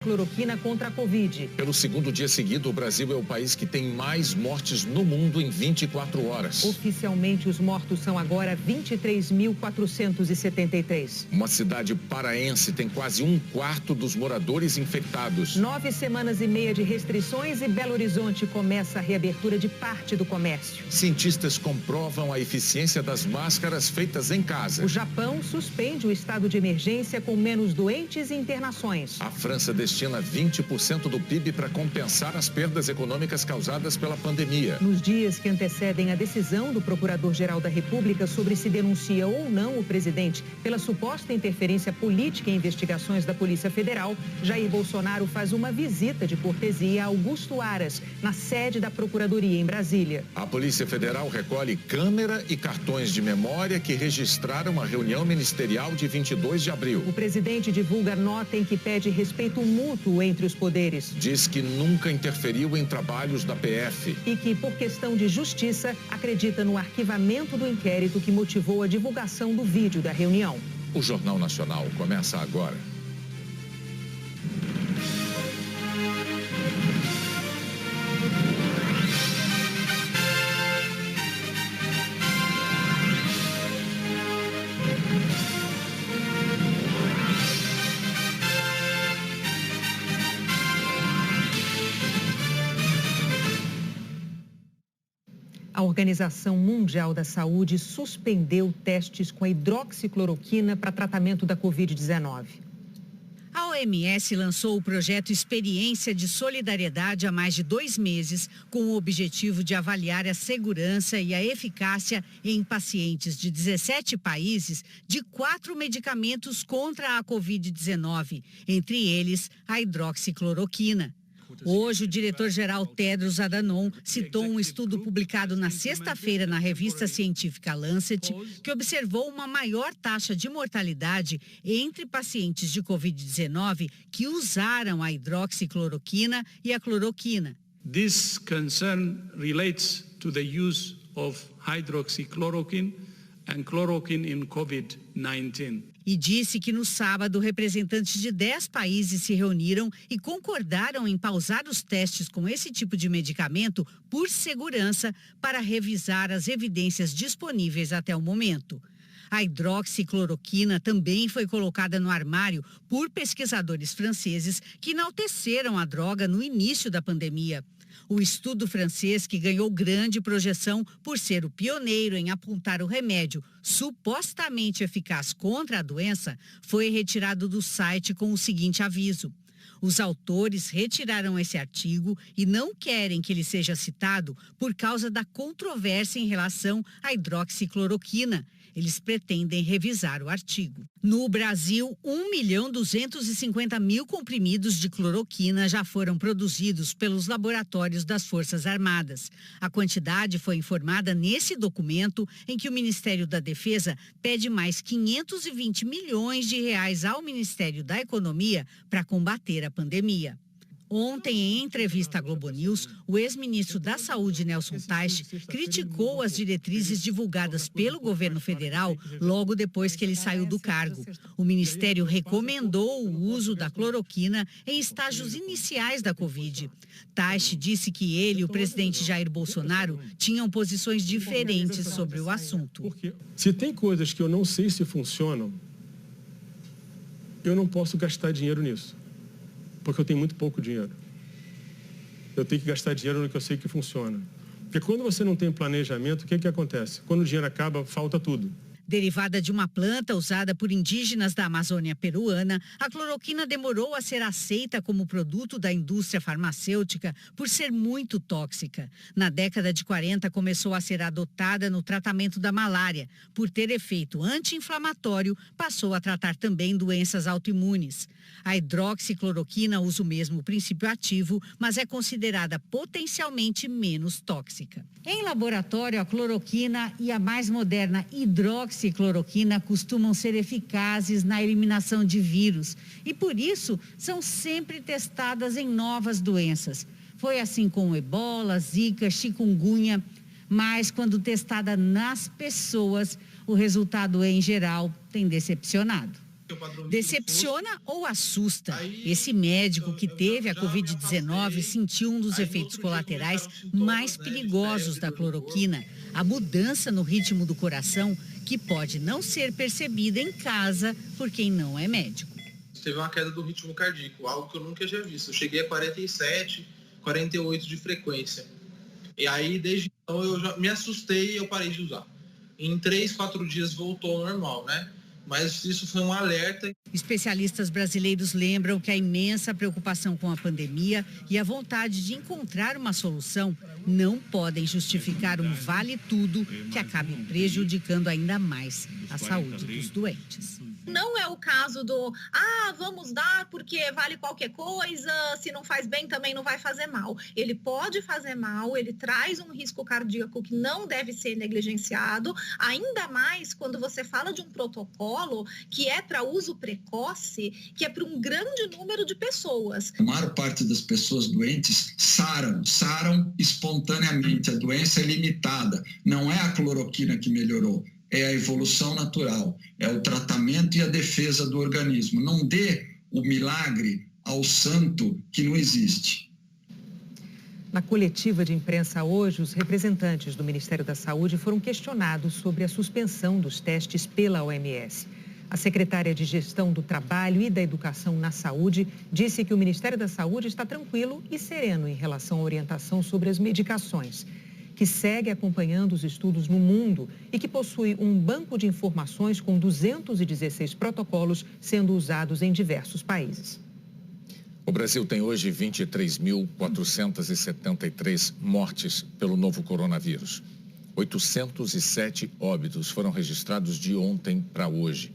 Cloroquina contra a Covid. Pelo segundo dia seguido, o Brasil é o país que tem mais mortes no mundo em 24 horas. Oficialmente, os mortos são agora 23.473. Uma cidade paraense tem quase um quarto dos moradores infectados. 9 semanas e meia de restrições e Belo Horizonte começa a reabertura de parte do comércio. Cientistas comprovam a eficiência das máscaras feitas em casa. O Japão suspende o estado de emergência com menos doentes e internações. A França destina 20% do PIB para compensar as perdas econômicas causadas pela pandemia. Nos dias que antecedem a decisão do Procurador-Geral da República sobre se denuncia ou não o presidente pela suposta interferência política em investigações da Polícia Federal, Jair Bolsonaro faz uma visita de cortesia a Augusto Aras, na sede da Procuradoria em Brasília. A Polícia Federal recolhe câmera e cartões de memória que registraram a reunião ministerial de 22 de abril. O presidente divulga nota em que pede respeito mútuo entre os poderes. Diz que nunca interferiu em trabalhos da PF. E que, por questão de justiça, acredita no arquivamento do inquérito que motivou a divulgação do vídeo da reunião. O Jornal Nacional começa agora. A Organização Mundial da Saúde suspendeu testes com a hidroxicloroquina para tratamento da Covid-19. A OMS lançou o projeto Experiência de Solidariedade há mais de 2 meses, com o objetivo de avaliar a segurança e a eficácia em pacientes de 17 países de 4 medicamentos contra a Covid-19, entre eles a hidroxicloroquina. Hoje, o diretor-geral Tedros Adhanom citou um estudo publicado na sexta-feira na revista científica Lancet, que observou uma maior taxa de mortalidade entre pacientes de Covid-19 que usaram a hidroxicloroquina e a cloroquina. This concern relates to the use of hydroxychloroquine and chloroquine in COVID-19. E disse que no sábado, representantes de 10 países se reuniram e concordaram em pausar os testes com esse tipo de medicamento por segurança para revisar as evidências disponíveis até o momento. A hidroxicloroquina também foi colocada no armário por pesquisadores franceses que enalteceram a droga no início da pandemia. O estudo francês, que ganhou grande projeção por ser o pioneiro em apontar o remédio supostamente eficaz contra a doença, foi retirado do site com o seguinte aviso: os autores retiraram esse artigo e não querem que ele seja citado por causa da controvérsia em relação à hidroxicloroquina. Eles pretendem revisar o artigo. No Brasil, 1.250.000 comprimidos de cloroquina já foram produzidos pelos laboratórios das Forças Armadas. A quantidade foi informada nesse documento em que o Ministério da Defesa pede mais 520 milhões de reais ao Ministério da Economia para combater a pandemia. Ontem, em entrevista à Globo News, o ex-ministro da Saúde, Nelson Teich, criticou as diretrizes divulgadas pelo governo federal logo depois que ele saiu do cargo. O ministério recomendou o uso da cloroquina em estágios iniciais da Covid. Teich disse que ele e o presidente Jair Bolsonaro tinham posições diferentes sobre o assunto. Se tem coisas que eu não sei se funcionam, eu não posso gastar dinheiro nisso. Porque eu tenho muito pouco dinheiro. Eu tenho que gastar dinheiro no que eu sei que funciona. Porque quando você não tem planejamento, o que acontece? Quando o dinheiro acaba, falta tudo. Derivada de uma planta usada por indígenas da Amazônia peruana, a cloroquina demorou a ser aceita como produto da indústria farmacêutica por ser muito tóxica. Na década de 40, começou a ser adotada no tratamento da malária. Por ter efeito anti-inflamatório, passou a tratar também doenças autoimunes. A hidroxicloroquina usa o mesmo princípio ativo, mas é considerada potencialmente menos tóxica. Em laboratório, a cloroquina e a mais moderna hidroxicloroquina costumam ser eficazes na eliminação de vírus e, por isso, são sempre testadas em novas doenças. Foi assim com o ebola, zika, chikungunya, mas quando testada nas pessoas, o resultado, em geral, tem decepcionado. Decepciona ou assusta? Esse médico que teve a Covid-19 sentiu um dos efeitos colaterais mais perigosos da cloroquina, a mudança no ritmo do coração, que pode não ser percebida em casa por quem não é médico. Teve uma queda do ritmo cardíaco, algo que eu nunca tinha visto. Eu cheguei a 47, 48 de frequência. E aí, desde então, eu já me assustei e eu parei de usar. Em 3, 4 dias voltou ao normal, né? Mas isso foi um alerta. Especialistas brasileiros lembram que a imensa preocupação com a pandemia e a vontade de encontrar uma solução não podem justificar um vale-tudo que acabe prejudicando ainda mais a saúde dos doentes. Não é o caso do, vamos dar porque vale qualquer coisa, se não faz bem também não vai fazer mal. Ele pode fazer mal, ele traz um risco cardíaco que não deve ser negligenciado, ainda mais quando você fala de um protocolo que é para uso precoce, que é para um grande número de pessoas. A maior parte das pessoas doentes saram espontaneamente, a doença é limitada, não é a cloroquina que melhorou. É a evolução natural, é o tratamento e a defesa do organismo. Não dê o milagre ao santo que não existe. Na coletiva de imprensa hoje, os representantes do Ministério da Saúde foram questionados sobre a suspensão dos testes pela OMS. A secretária de Gestão do Trabalho e da Educação na Saúde disse que o Ministério da Saúde está tranquilo e sereno em relação à orientação sobre as medicações, que segue acompanhando os estudos no mundo e que possui um banco de informações com 216 protocolos sendo usados em diversos países. O Brasil tem hoje 23.473 mortes pelo novo coronavírus. 807 óbitos foram registrados de ontem para hoje.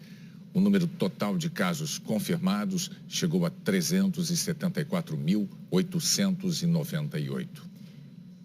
O número total de casos confirmados chegou a 374.898.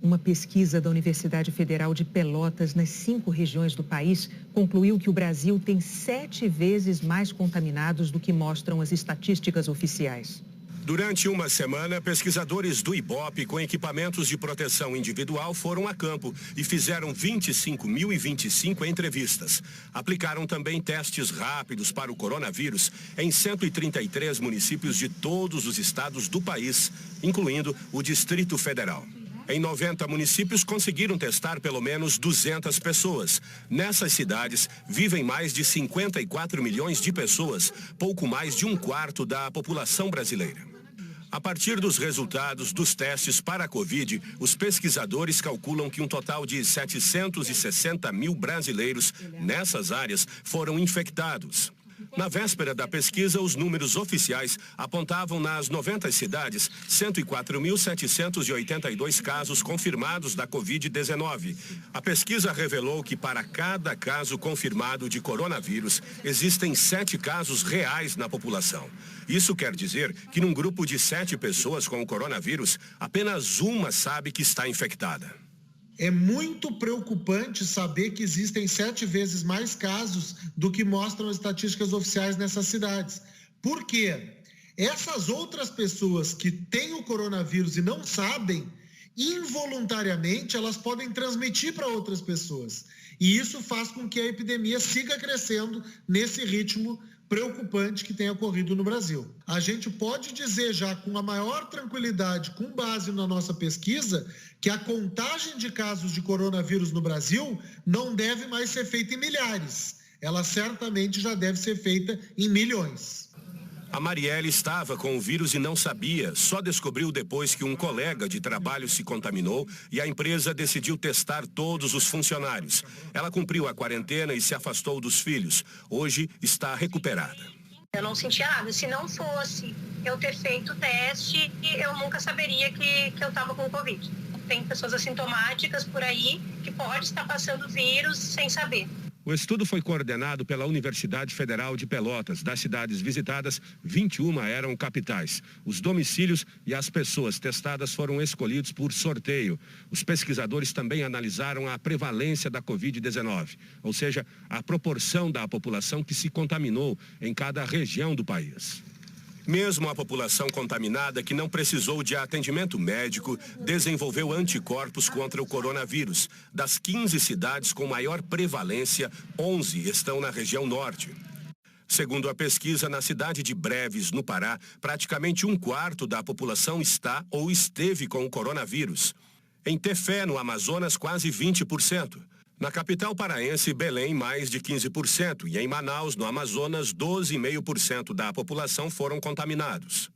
Uma pesquisa da Universidade Federal de Pelotas, nas 5 regiões do país, concluiu que o Brasil tem 7 vezes mais contaminados do que mostram as estatísticas oficiais. Durante uma semana, pesquisadores do IBOP com equipamentos de proteção individual foram a campo e fizeram 25.025 entrevistas. Aplicaram também testes rápidos para o coronavírus em 133 municípios de todos os estados do país, incluindo o Distrito Federal. Em 90 municípios conseguiram testar pelo menos 200 pessoas. Nessas cidades vivem mais de 54 milhões de pessoas, pouco mais de 1/4 da população brasileira. A partir dos resultados dos testes para a Covid, os pesquisadores calculam que um total de 760 mil brasileiros nessas áreas foram infectados. Na véspera da pesquisa, os números oficiais apontavam nas 90 cidades 104.782 casos confirmados da Covid-19. A pesquisa revelou que para cada caso confirmado de coronavírus, existem 7 casos reais na população. Isso quer dizer que num grupo de 7 pessoas com o coronavírus, apenas uma sabe que está infectada. É muito preocupante saber que existem 7 vezes mais casos do que mostram as estatísticas oficiais nessas cidades. Por quê? Essas outras pessoas que têm o coronavírus e não sabem, involuntariamente elas podem transmitir para outras pessoas. E isso faz com que a epidemia siga crescendo nesse ritmo preocupante que tem ocorrido no Brasil. A gente pode dizer já com a maior tranquilidade, com base na nossa pesquisa, que a contagem de casos de coronavírus no Brasil não deve mais ser feita em milhares. Ela certamente já deve ser feita em milhões. A Marielle estava com o vírus e não sabia, só descobriu depois que um colega de trabalho se contaminou e a empresa decidiu testar todos os funcionários. Ela cumpriu a quarentena e se afastou dos filhos. Hoje está recuperada. Eu não sentia nada. Se não fosse eu ter feito o teste, eu nunca saberia que eu estava com Covid. Tem pessoas assintomáticas por aí que podem estar passando vírus sem saber. O estudo foi coordenado pela Universidade Federal de Pelotas. Das cidades visitadas, 21 eram capitais. Os domicílios e as pessoas testadas foram escolhidos por sorteio. Os pesquisadores também analisaram a prevalência da Covid-19, ou seja, a proporção da população que se contaminou em cada região do país. Mesmo a população contaminada que não precisou de atendimento médico desenvolveu anticorpos contra o coronavírus. Das 15 cidades com maior prevalência, 11 estão na região norte. Segundo a pesquisa, na cidade de Breves, no Pará, praticamente 1/4 da população está ou esteve com o coronavírus. Em Tefé, no Amazonas, quase 20%. Na capital paraense, Belém, mais de 15%. E em Manaus, no Amazonas, 12,5% da população foram contaminados.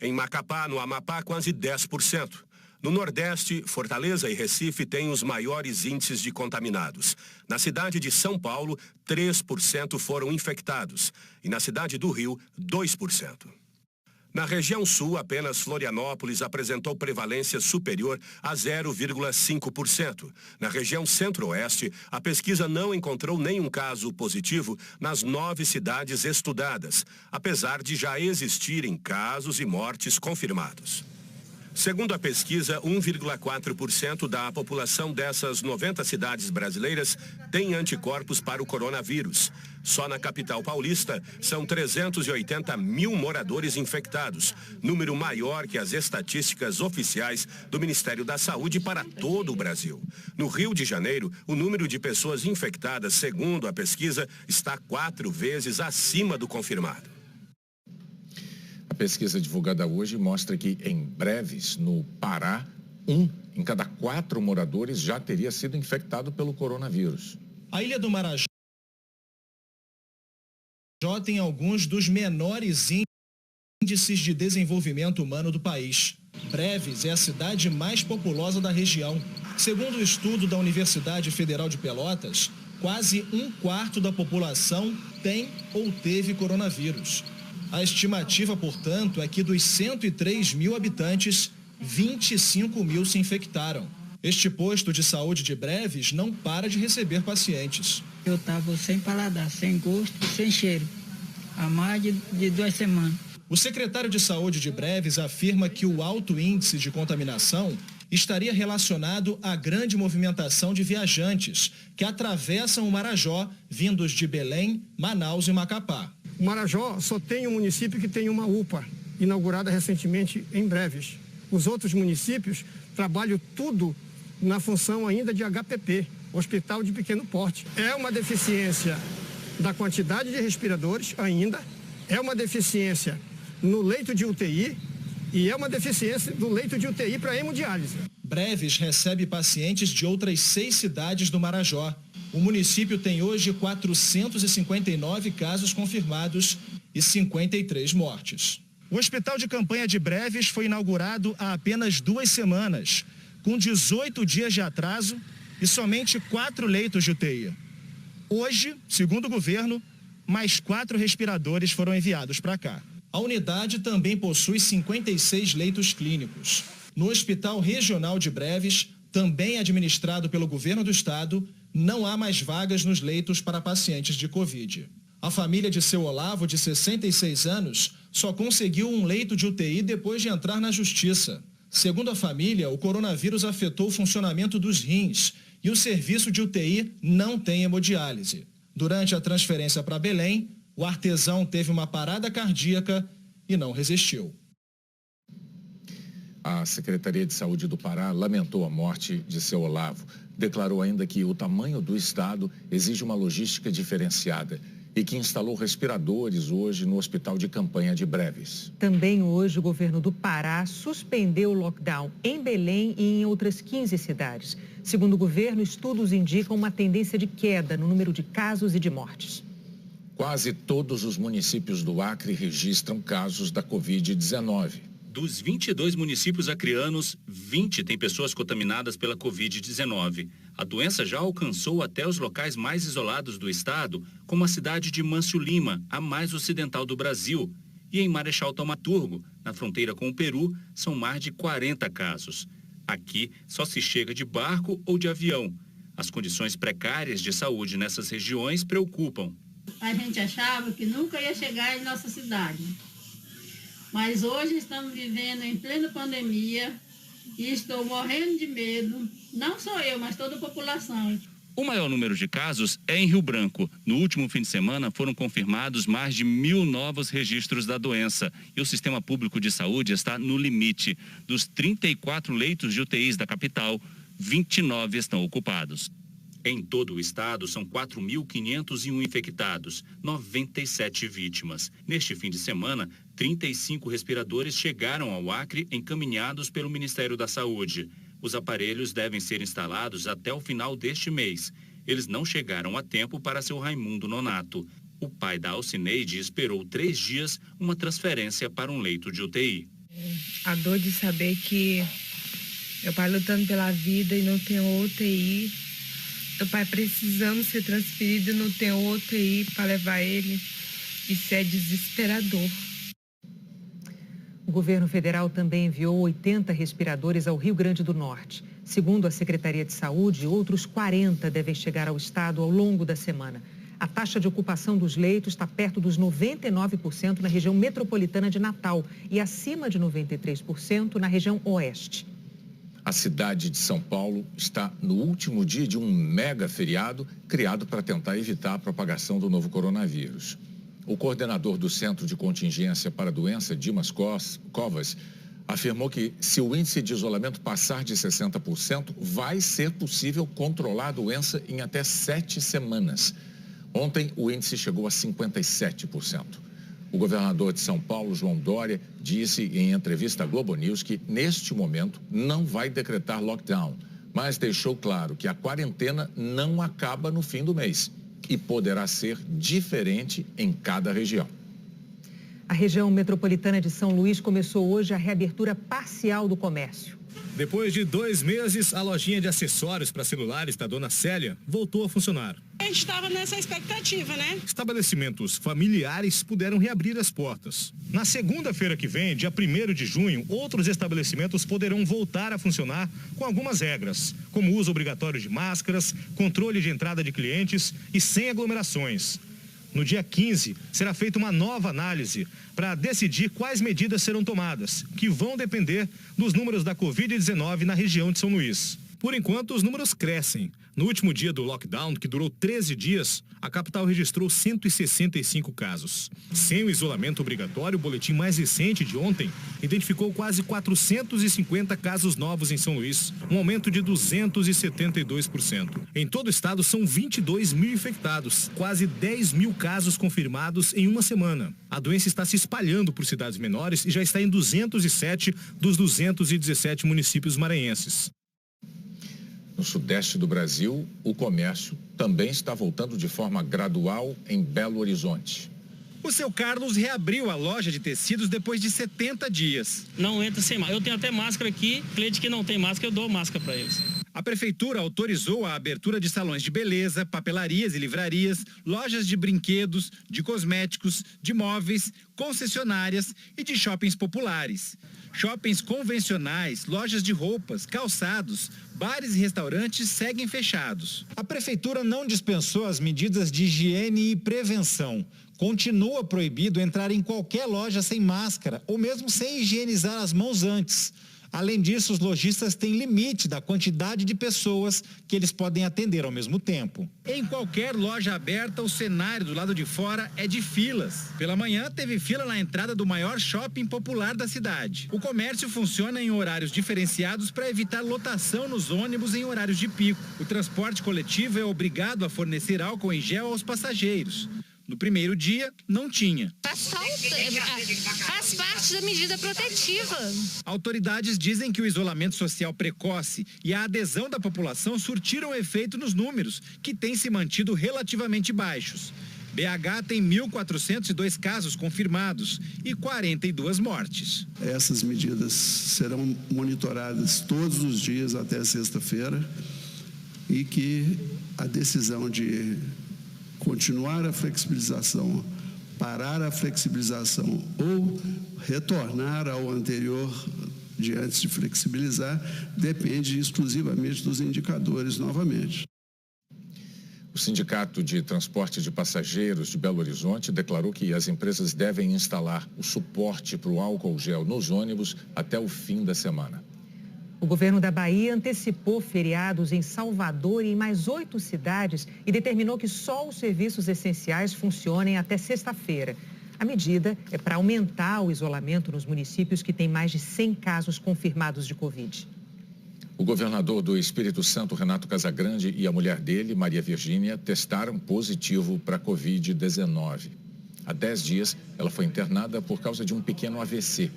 Em Macapá, no Amapá, quase 10%. No Nordeste, Fortaleza e Recife têm os maiores índices de contaminados. Na cidade de São Paulo, 3% foram infectados. E na cidade do Rio, 2%. Na região sul, apenas Florianópolis apresentou prevalência superior a 0,5%. Na região centro-oeste, a pesquisa não encontrou nenhum caso positivo nas 9 cidades estudadas, apesar de já existirem casos e mortes confirmados. Segundo a pesquisa, 1,4% da população dessas 90 cidades brasileiras tem anticorpos para o coronavírus. Só na capital paulista, são 380 mil moradores infectados, número maior que as estatísticas oficiais do Ministério da Saúde para todo o Brasil. No Rio de Janeiro, o número de pessoas infectadas, segundo a pesquisa, está 4 vezes acima do confirmado. A pesquisa divulgada hoje mostra que, em Breves, no Pará, 1 em cada 4 moradores já teria sido infectado pelo coronavírus. A Ilha do Marajó tem alguns dos menores índices de desenvolvimento humano do país. Breves é a cidade mais populosa da região. Segundo o estudo da Universidade Federal de Pelotas, quase 1/4 da população tem ou teve coronavírus. A estimativa, portanto, é que dos 103 mil habitantes, 25 mil se infectaram. Este posto de saúde de Breves não para de receber pacientes. Eu estava sem paladar, sem gosto, sem cheiro, há mais de 2 semanas. O secretário de Saúde de Breves afirma que o alto índice de contaminação estaria relacionado à grande movimentação de viajantes que atravessam o Marajó, vindos de Belém, Manaus e Macapá. O Marajó só tem um município que tem uma UPA, inaugurada recentemente em Breves. Os outros municípios trabalham tudo na função ainda de HPP, Hospital de Pequeno Porte. É uma deficiência da quantidade de respiradores ainda, é uma deficiência no leito de UTI e é uma deficiência do leito de UTI para hemodiálise. Breves recebe pacientes de outras 6 cidades do Marajó. O município tem hoje 459 casos confirmados e 53 mortes. O Hospital de Campanha de Breves foi inaugurado há apenas 2 semanas, com 18 dias de atraso e somente 4 leitos de UTI. Hoje, segundo o governo, mais 4 respiradores foram enviados para cá. A unidade também possui 56 leitos clínicos. No Hospital Regional de Breves, também administrado pelo governo do estado, não há mais vagas nos leitos para pacientes de Covid. A família de seu Olavo, de 66 anos, só conseguiu um leito de UTI depois de entrar na justiça. Segundo a família, o coronavírus afetou o funcionamento dos rins e o serviço de UTI não tem hemodiálise. Durante a transferência para Belém, o artesão teve uma parada cardíaca e não resistiu. A Secretaria de Saúde do Pará lamentou a morte de seu Olavo. Declarou ainda que o tamanho do estado exige uma logística diferenciada e que instalou respiradores hoje no Hospital de Campanha de Breves. Também hoje o governo do Pará suspendeu o lockdown em Belém e em outras 15 cidades. Segundo o governo, estudos indicam uma tendência de queda no número de casos e de mortes. Quase todos os municípios do Acre registram casos da Covid-19. Dos 22 municípios acreanos, 20 têm pessoas contaminadas pela Covid-19. A doença já alcançou até os locais mais isolados do estado, como a cidade de Mâncio Lima, a mais ocidental do Brasil. E em Marechal Thaumaturgo, na fronteira com o Peru, são mais de 40 casos. Aqui só se chega de barco ou de avião. As condições precárias de saúde nessas regiões preocupam. A gente achava que nunca ia chegar em nossa cidade. Mas hoje estamos vivendo em plena pandemia e estou morrendo de medo, não só eu, mas toda a população. O maior número de casos é em Rio Branco. No último fim de semana foram confirmados mais de 1.000 novos registros da doença e o sistema público de saúde está no limite. Dos 34 leitos de UTIs da capital, 29 estão ocupados. Em todo o estado, são 4.501 infectados, 97 vítimas. Neste fim de semana, 35 respiradores chegaram ao Acre encaminhados pelo Ministério da Saúde. Os aparelhos devem ser instalados até o final deste mês. Eles não chegaram a tempo para seu Raimundo Nonato. O pai da Alcineide esperou 3 dias uma transferência para um leito de UTI. A dor de saber que meu pai lutando pela vida e não tem UTI. Meu pai precisando ser transferido e não tem UTI para levar ele. Isso é desesperador. O governo federal também enviou 80 respiradores ao Rio Grande do Norte. Segundo a Secretaria de Saúde, outros 40 devem chegar ao estado ao longo da semana. A taxa de ocupação dos leitos está perto dos 99% na região metropolitana de Natal e acima de 93% na região oeste. A cidade de São Paulo está no último dia de um mega feriado criado para tentar evitar a propagação do novo coronavírus. O coordenador do Centro de Contingência para a Doença, Dimas Covas, afirmou que se o índice de isolamento passar de 60%, vai ser possível controlar a doença em até 7 semanas. Ontem, o índice chegou a 57%. O governador de São Paulo, João Dória, disse em entrevista à Globo News que, neste momento, não vai decretar lockdown, mas deixou claro que a quarentena não acaba no fim do mês e poderá ser diferente em cada região. A região metropolitana de São Luís começou hoje a reabertura parcial do comércio. Depois de 2 meses, a lojinha de acessórios para celulares da dona Célia voltou a funcionar. A gente estava nessa expectativa, né? Estabelecimentos familiares puderam reabrir as portas. Na segunda-feira que vem, dia 1º de junho, outros estabelecimentos poderão voltar a funcionar com algumas regras, como uso obrigatório de máscaras, controle de entrada de clientes e sem aglomerações. No dia 15, será feita uma nova análise para decidir quais medidas serão tomadas, que vão depender dos números da Covid-19 na região de São Luís. Por enquanto, os números crescem. No último dia do lockdown, que durou 13 dias, a capital registrou 165 casos. Sem o isolamento obrigatório, o boletim mais recente de ontem identificou quase 450 casos novos em São Luís, um aumento de 272%. Em todo o estado, são 22 mil infectados, quase 10 mil casos confirmados em uma semana. A doença está se espalhando por cidades menores e já está em 207 dos 217 municípios maranhenses. No sudeste do Brasil, o comércio também está voltando de forma gradual em Belo Horizonte. O seu Carlos reabriu a loja de tecidos depois de 70 dias. Não entra sem máscara. Eu tenho até máscara aqui. Cliente que não tem máscara, eu dou máscara para eles. A prefeitura autorizou a abertura de salões de beleza, papelarias e livrarias, lojas de brinquedos, de cosméticos, de móveis, concessionárias e de shoppings populares. Shoppings convencionais, lojas de roupas, calçados, bares e restaurantes seguem fechados. A prefeitura não dispensou as medidas de higiene e prevenção. Continua proibido entrar em qualquer loja sem máscara ou mesmo sem higienizar as mãos antes. Além disso, os lojistas têm limite da quantidade de pessoas que eles podem atender ao mesmo tempo. Em qualquer loja aberta, o cenário do lado de fora é de filas. Pela manhã, teve fila na entrada do maior shopping popular da cidade. O comércio funciona em horários diferenciados para evitar lotação nos ônibus em horários de pico. O transporte coletivo é obrigado a fornecer álcool em gel aos passageiros. No primeiro dia, não tinha. Faz parte da medida protetiva. Autoridades dizem que o isolamento social precoce e a adesão da população surtiram efeito nos números, que têm se mantido relativamente baixos. BH tem 1.402 casos confirmados e 42 mortes. Essas medidas serão monitoradas todos os dias até sexta-feira e que a decisão de continuar a flexibilização, parar a flexibilização ou retornar ao anterior de antes de flexibilizar, depende exclusivamente dos indicadores novamente. O Sindicato de Transporte de Passageiros de Belo Horizonte declarou que as empresas devem instalar o suporte para o álcool gel nos ônibus até o fim da semana. O governo da Bahia antecipou feriados em Salvador e em mais 8 cidades e determinou que só os serviços essenciais funcionem até sexta-feira. A medida é para aumentar o isolamento nos municípios que têm mais de 100 casos confirmados de Covid. O governador do Espírito Santo, Renato Casagrande, e a mulher dele, Maria Virgínia, testaram positivo para a Covid-19. Há 10 dias, ela foi internada por causa de um pequeno AVC.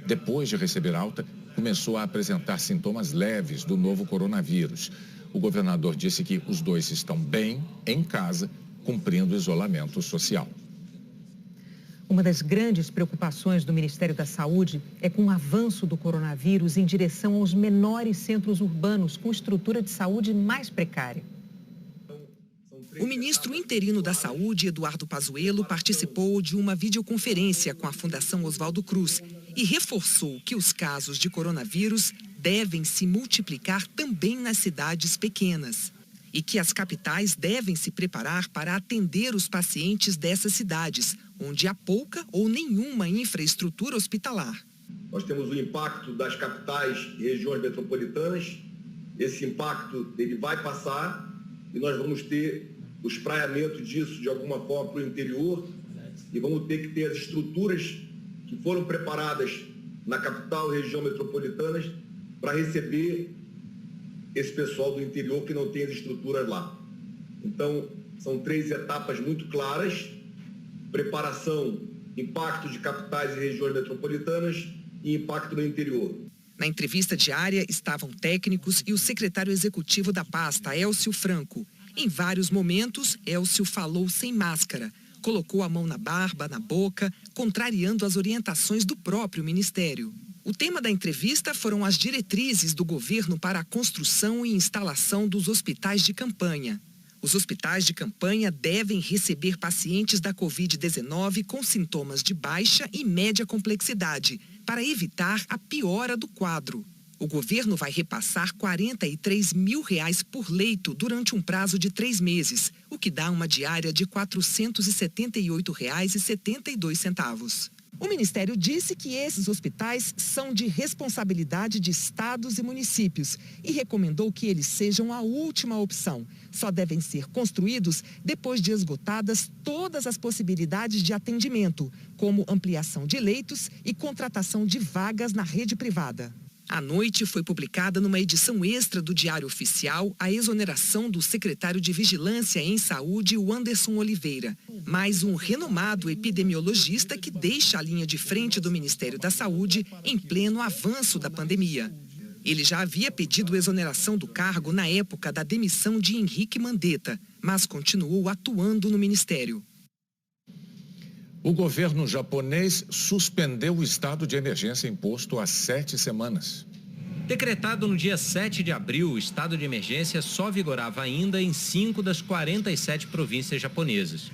Depois de receber alta, começou a apresentar sintomas leves do novo coronavírus. O governador disse que os dois estão bem em casa, cumprindo o isolamento social. Uma das grandes preocupações do Ministério da Saúde é com o avanço do coronavírus em direção aos menores centros urbanos com estrutura de saúde mais precária. O ministro interino da Saúde, Eduardo Pazuello, participou de uma videoconferência com a Fundação Oswaldo Cruz e reforçou que os casos de coronavírus devem se multiplicar também nas cidades pequenas e que as capitais devem se preparar para atender os pacientes dessas cidades, onde há pouca ou nenhuma infraestrutura hospitalar. Nós temos o impacto das capitais e regiões metropolitanas. Esse impacto ele vai passar e nós vamos ter o espraiamento disso de alguma forma para o interior e vamos ter que ter as estruturas que foram preparadas na capital e região metropolitanas para receber esse pessoal do interior que não tem as estruturas lá. Então, são 3 etapas muito claras: preparação, impacto de capitais e regiões metropolitanas e impacto no interior. Na entrevista diária estavam técnicos e o secretário executivo da pasta, Elcio Franco. Em vários momentos, Elcio falou sem máscara, colocou a mão na barba, na boca, contrariando as orientações do próprio ministério. O tema da entrevista foram as diretrizes do governo para a construção e instalação dos hospitais de campanha. Os hospitais de campanha devem receber pacientes da Covid-19 com sintomas de baixa e média complexidade, para evitar a piora do quadro. O governo vai repassar R$ 43 mil por leito durante um prazo de 3 meses, o que dá uma diária de R$ 478,72. O Ministério disse que esses hospitais são de responsabilidade de estados e municípios e recomendou que eles sejam a última opção. Só devem ser construídos depois de esgotadas todas as possibilidades de atendimento, como ampliação de leitos e contratação de vagas na rede privada. À noite, foi publicada numa edição extra do Diário Oficial a exoneração do secretário de Vigilância em Saúde, o Anderson Oliveira. Mais um renomado epidemiologista que deixa a linha de frente do Ministério da Saúde em pleno avanço da pandemia. Ele já havia pedido exoneração do cargo na época da demissão de Henrique Mandetta, mas continuou atuando no Ministério. O governo japonês suspendeu o estado de emergência imposto há 7 semanas. Decretado no dia 7 de abril, o estado de emergência só vigorava ainda em 5 das 47 províncias japonesas.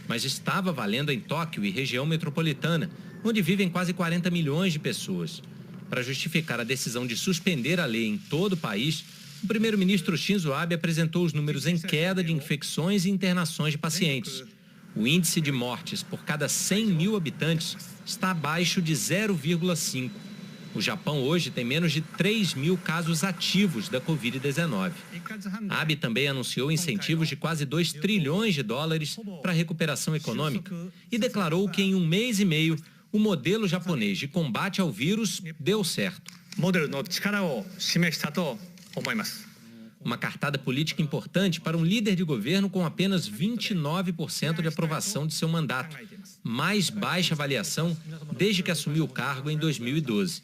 Mas estava valendo em Tóquio e região metropolitana, onde vivem quase 40 milhões de pessoas. Para justificar a decisão de suspender a lei em todo o país, o primeiro-ministro Shinzo Abe apresentou os números em queda de infecções e internações de pacientes. O índice de mortes por cada 100 mil habitantes está abaixo de 0,5. O Japão hoje tem menos de 3 mil casos ativos da Covid-19. Abe também anunciou incentivos de quase 2 trilhões de dólares para a recuperação econômica e declarou que em 1 mês e meio o modelo japonês de combate ao vírus deu certo. Uma cartada política importante para um líder de governo com apenas 29% de aprovação de seu mandato, mais baixa avaliação desde que assumiu o cargo em 2012.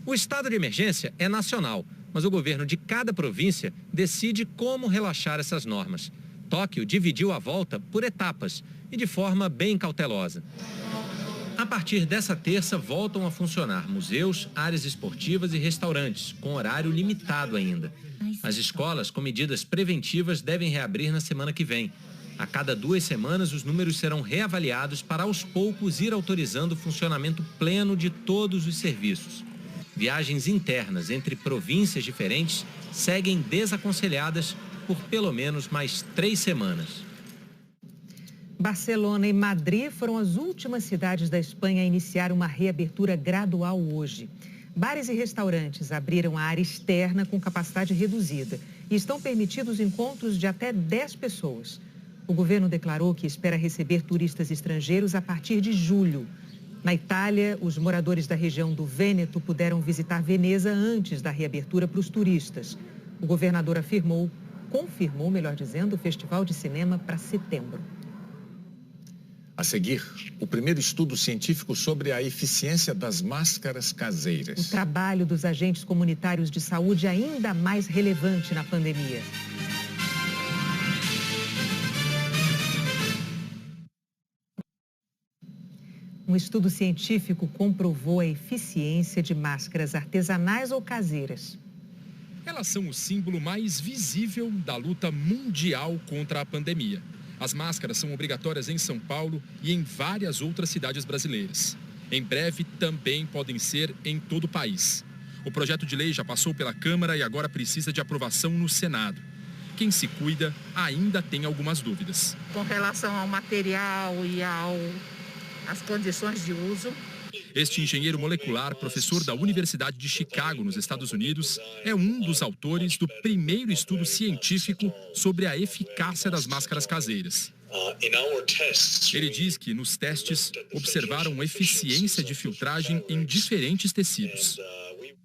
O estado de emergência é nacional, mas o governo de cada província decide como relaxar essas normas. Tóquio dividiu a volta por etapas e de forma bem cautelosa. A partir dessa terça, voltam a funcionar museus, áreas esportivas e restaurantes, com horário limitado ainda. As escolas, com medidas preventivas, devem reabrir na semana que vem. A cada 2 semanas, os números serão reavaliados para, aos poucos, ir autorizando o funcionamento pleno de todos os serviços. Viagens internas entre províncias diferentes seguem desaconselhadas por pelo menos mais 3 semanas. Barcelona e Madrid foram as últimas cidades da Espanha a iniciar uma reabertura gradual hoje. Bares e restaurantes abriram a área externa com capacidade reduzida e estão permitidos encontros de até 10 pessoas. O governo declarou que espera receber turistas estrangeiros a partir de julho. Na Itália, os moradores da região do Vêneto puderam visitar Veneza antes da reabertura para os turistas. O governador confirmou, o Festival de Cinema para setembro. A seguir, o primeiro estudo científico sobre a eficiência das máscaras caseiras. O trabalho dos agentes comunitários de saúde ainda mais relevante na pandemia. Um estudo científico comprovou a eficiência de máscaras artesanais ou caseiras. Elas são o símbolo mais visível da luta mundial contra a pandemia. As máscaras são obrigatórias em São Paulo e em várias outras cidades brasileiras. Em breve, também podem ser em todo o país. O projeto de lei já passou pela Câmara e agora precisa de aprovação no Senado. Quem se cuida ainda tem algumas dúvidas. Com relação ao material e às condições de uso. Este engenheiro molecular, professor da Universidade de Chicago, nos Estados Unidos, é um dos autores do primeiro estudo científico sobre a eficácia das máscaras caseiras. Ele diz que nos testes observaram eficiência de filtragem em diferentes tecidos.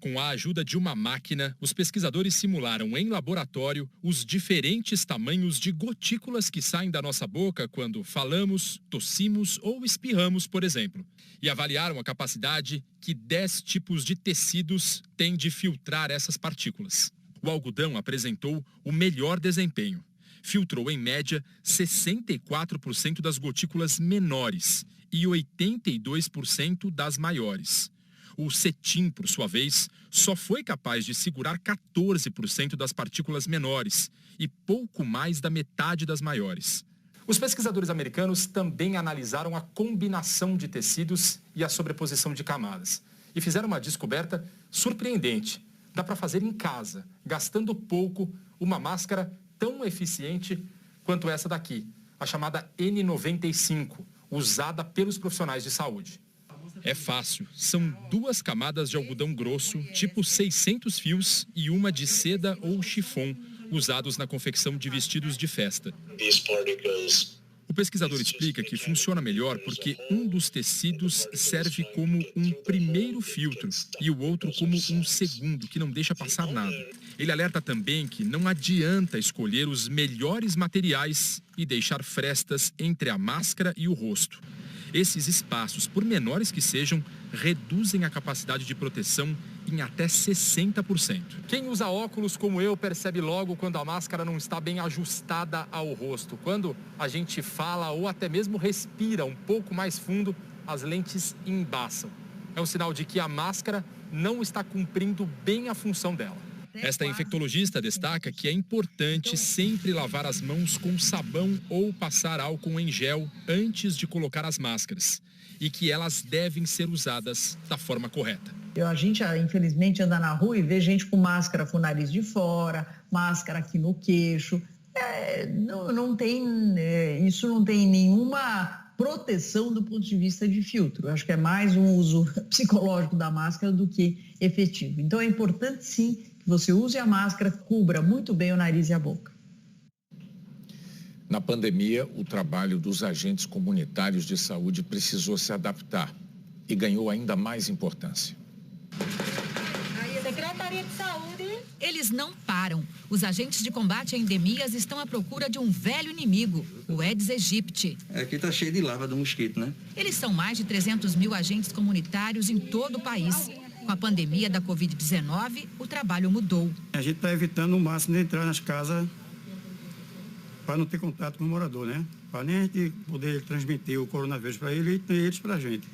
Com a ajuda de uma máquina, os pesquisadores simularam em laboratório os diferentes tamanhos de gotículas que saem da nossa boca quando falamos, tossimos ou espirramos, por exemplo. E avaliaram a capacidade que 10 tipos de tecidos têm de filtrar essas partículas. O algodão apresentou o melhor desempenho. Filtrou, em média, 64% das gotículas menores e 82% das maiores. O cetim, por sua vez, só foi capaz de segurar 14% das partículas menores e pouco mais da metade das maiores. Os pesquisadores americanos também analisaram a combinação de tecidos e a sobreposição de camadas. E fizeram uma descoberta surpreendente. Dá para fazer em casa, gastando pouco, uma máscara tão eficiente quanto essa daqui, a chamada N95, usada pelos profissionais de saúde. É fácil. São 2 camadas de algodão grosso, tipo 600 fios, e uma de seda ou chifon, usados na confecção de vestidos de festa. O pesquisador explica que funciona melhor porque um dos tecidos serve como um primeiro filtro e o outro como um segundo, que não deixa passar nada. Ele alerta também que não adianta escolher os melhores materiais e deixar frestas entre a máscara e o rosto. Esses espaços, por menores que sejam, reduzem a capacidade de proteção em até 60%. Quem usa óculos como eu percebe logo quando a máscara não está bem ajustada ao rosto. Quando a gente fala ou até mesmo respira um pouco mais fundo, as lentes embaçam. É um sinal de que a máscara não está cumprindo bem a função dela. Esta infectologista destaca que é importante sempre lavar as mãos com sabão ou passar álcool em gel antes de colocar as máscaras e que elas devem ser usadas da forma correta. A gente, infelizmente, anda na rua e vê gente com máscara com o nariz de fora, máscara aqui no queixo. Isso não tem nenhuma proteção do ponto de vista de filtro. Eu acho que é mais um uso psicológico da máscara do que efetivo. Então é importante, sim, que você use a máscara, cubra muito bem o nariz e a boca. Na pandemia, o trabalho dos agentes comunitários de saúde precisou se adaptar e ganhou ainda mais importância. Secretaria de Saúde. Eles não param. Os agentes de combate a endemias estão à procura de um velho inimigo, o Aedes aegypti. Aqui está cheio de larva do mosquito, né? Eles são mais de 300 mil agentes comunitários em todo o país. Com a pandemia da Covid-19, o trabalho mudou. A gente está evitando o máximo de entrar nas casas para não ter contato com o morador, né? Para nem a gente poder transmitir o coronavírus para ele e eles para a gente.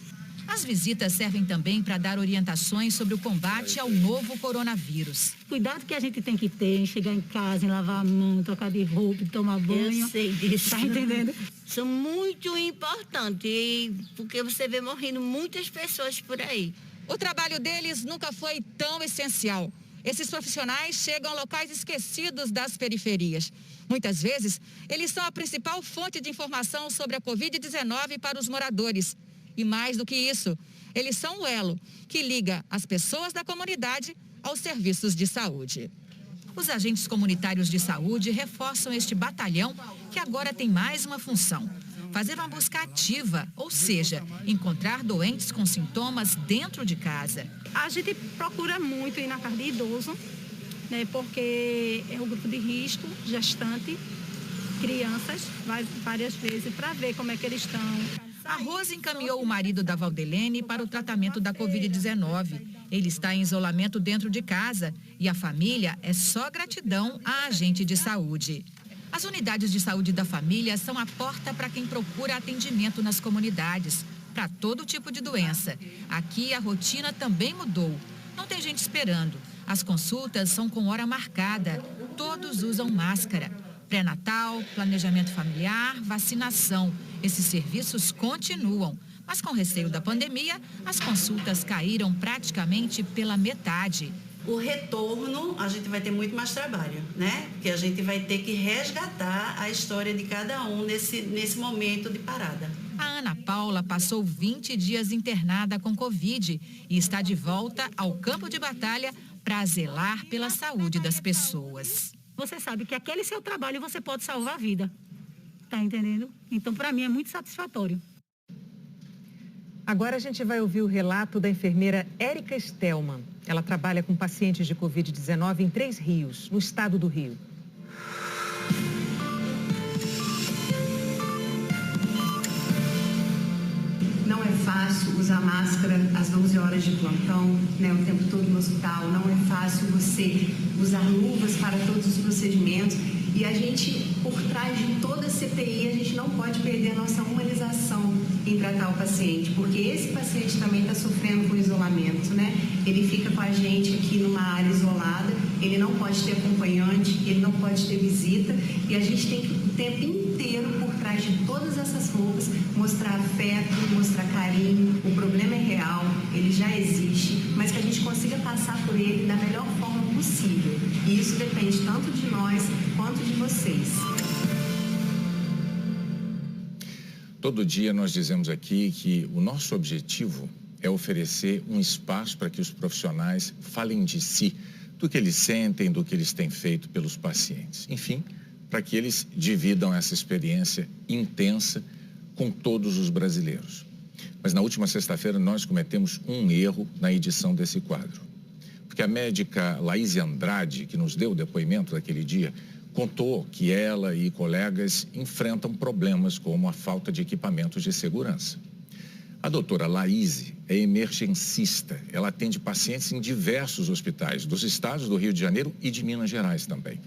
As visitas servem também para dar orientações sobre o combate ao novo coronavírus. Cuidado que a gente tem que ter em chegar em casa, em lavar a mão, trocar de roupa, tomar banho. Eu sei disso. Tá entendendo? São muito importantes, porque você vê morrendo muitas pessoas por aí. O trabalho deles nunca foi tão essencial. Esses profissionais chegam a locais esquecidos das periferias. Muitas vezes, eles são a principal fonte de informação sobre a Covid-19 para os moradores. E mais do que isso, eles são o elo que liga as pessoas da comunidade aos serviços de saúde. Os agentes comunitários de saúde reforçam este batalhão que agora tem mais uma função: fazer uma busca ativa, ou seja, encontrar doentes com sintomas dentro de casa. A gente procura muito ir na casa de idoso, né, porque é o grupo de risco, gestante, crianças, várias vezes, para ver como é que eles estão. A Rose encaminhou o marido da Valdelene para o tratamento da Covid-19. Ele está em isolamento dentro de casa e a família é só gratidão à agente de saúde. As unidades de saúde da família são a porta para quem procura atendimento nas comunidades, para todo tipo de doença. Aqui a rotina também mudou. Não tem gente esperando. As consultas são com hora marcada. Todos usam máscara. Pré-natal, planejamento familiar, vacinação. Esses serviços continuam. Mas com receio da pandemia, as consultas caíram praticamente pela metade. O retorno, a gente vai ter muito mais trabalho, né? Porque a gente vai ter que resgatar a história de cada um nesse momento de parada. A Ana Paula passou 20 dias internada com Covid e está de volta ao campo de batalha para zelar pela saúde das pessoas. Você sabe que aquele seu trabalho você pode salvar a vida, tá entendendo? Então, para mim, é muito satisfatório. Agora a gente vai ouvir o relato da enfermeira Érica Stelman. Ela trabalha com pacientes de Covid-19 em 3 rios, no estado do Rio. Não é fácil usar máscara às 12 horas de plantão, né, o tempo todo no hospital. Não é fácil você usar luvas para todos os procedimentos. E a gente, por trás de toda a CTI, a gente não pode perder a nossa humanização em tratar o paciente, porque esse paciente também está sofrendo com isolamento, né? Ele fica com a gente aqui numa área isolada, ele não pode ter acompanhante, ele não pode ter visita, e a gente tem que o tempo inteiro, por trás de todas essas roupas, mostrar afeto, mostrar carinho. O problema é real, ele já existe, mas que a gente consiga passar por ele da melhor forma possível. E isso depende tanto de nós quanto de vocês. Todo dia nós dizemos aqui que o nosso objetivo é oferecer um espaço para que os profissionais falem de si, do que eles sentem, do que eles têm feito pelos pacientes. Enfim, para que eles dividam essa experiência intensa com todos os brasileiros. Mas na última sexta-feira nós cometemos um erro na edição desse quadro. Porque a médica Laís Andrade, que nos deu o depoimento daquele dia, contou que ela e colegas enfrentam problemas como a falta de equipamentos de segurança. A doutora Laís é emergencista. Ela atende pacientes em diversos hospitais dos estados do Rio de Janeiro e de Minas Gerais também.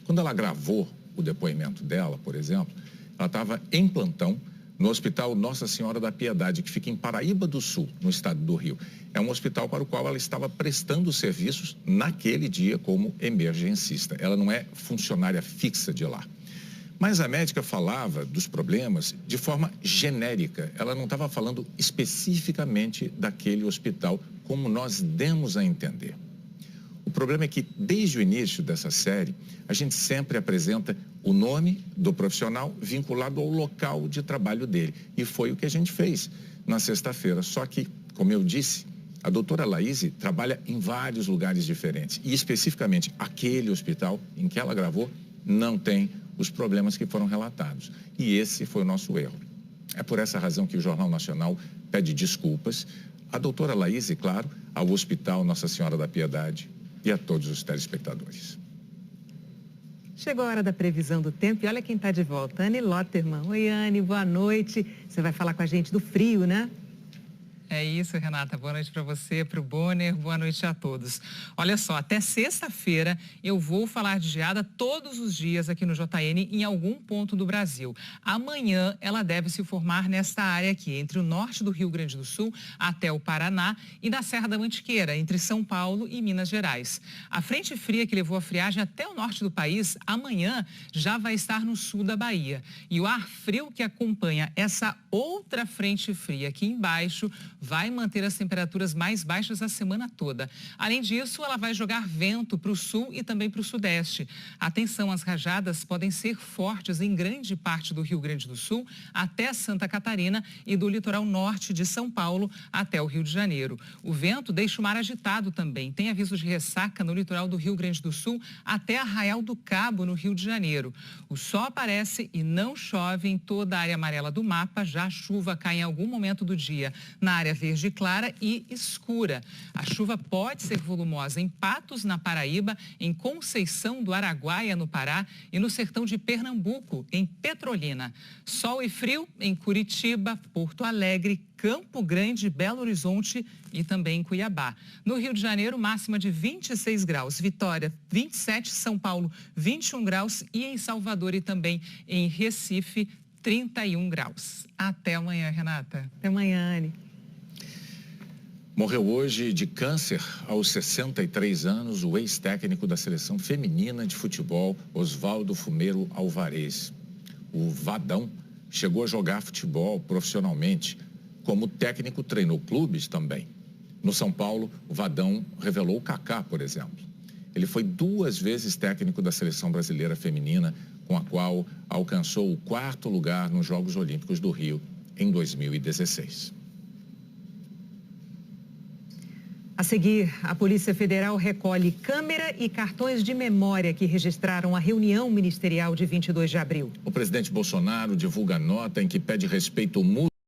Quando ela gravou o depoimento dela, por exemplo, ela estava em plantão no Hospital Nossa Senhora da Piedade, que fica em Paraíba do Sul, no estado do Rio. É um hospital para o qual ela estava prestando serviços naquele dia como emergencista. Ela não é funcionária fixa de lá. Mas a médica falava dos problemas de forma genérica. Ela não estava falando especificamente daquele hospital, como nós demos a entender. O problema é que, desde o início dessa série, a gente sempre apresenta o nome do profissional vinculado ao local de trabalho dele. E foi o que a gente fez na sexta-feira. Só que, como eu disse, a doutora Laís trabalha em vários lugares diferentes. E, especificamente, aquele hospital em que ela gravou não tem os problemas que foram relatados. E esse foi o nosso erro. É por essa razão que o Jornal Nacional pede desculpas à doutora Laís, claro, ao Hospital Nossa Senhora da Piedade e a todos os telespectadores. Chegou a hora da previsão do tempo e olha quem está de volta, Anne Lotterman. Oi, Anne, boa noite. Você vai falar com a gente do frio, né? É isso, Renata. Boa noite para você, para o Bonner. Boa noite a todos. Olha só, até sexta-feira eu vou falar de geada todos os dias aqui no JN em algum ponto do Brasil. Amanhã ela deve se formar nesta área aqui, entre o norte do Rio Grande do Sul até o Paraná e na Serra da Mantiqueira, entre São Paulo e Minas Gerais. A frente fria que levou a friagem até o norte do país, amanhã já vai estar no sul da Bahia. E o ar frio que acompanha essa outra frente fria aqui embaixo vai manter as temperaturas mais baixas a semana toda. Além disso, ela vai jogar vento para o sul e também para o sudeste. Atenção, as rajadas podem ser fortes em grande parte do Rio Grande do Sul até Santa Catarina e do litoral norte de São Paulo até o Rio de Janeiro. O vento deixa o mar agitado também. Tem aviso de ressaca no litoral do Rio Grande do Sul até Arraial do Cabo, no Rio de Janeiro. O sol aparece e não chove em toda a área amarela do mapa. Já a chuva cai em algum momento do dia na área verde clara e escura. A chuva pode ser volumosa em Patos, na Paraíba, em Conceição do Araguaia, no Pará, e no sertão de Pernambuco, em Petrolina. Sol e frio em Curitiba, Porto Alegre, Campo Grande, Belo Horizonte e também em Cuiabá. No Rio de Janeiro, máxima de 26 graus. Vitória, 27. São Paulo, 21 graus. E em Salvador e também em Recife, 31 graus. Até amanhã, Renata. Até amanhã, Anne. Morreu hoje de câncer, aos 63 anos, o ex-técnico da seleção feminina de futebol, Oswaldo Fumeiro Alvarez. O Vadão chegou a jogar futebol profissionalmente. Como técnico, treinou clubes também. No São Paulo, o Vadão revelou o Kaká, por exemplo. Ele foi 2 vezes técnico da seleção brasileira feminina, com a qual alcançou o 4º lugar nos Jogos Olímpicos do Rio em 2016. A seguir, a Polícia Federal recolhe câmera e cartões de memória que registraram a reunião ministerial de 22 de abril. O presidente Bolsonaro divulga nota em que pede respeito mútuo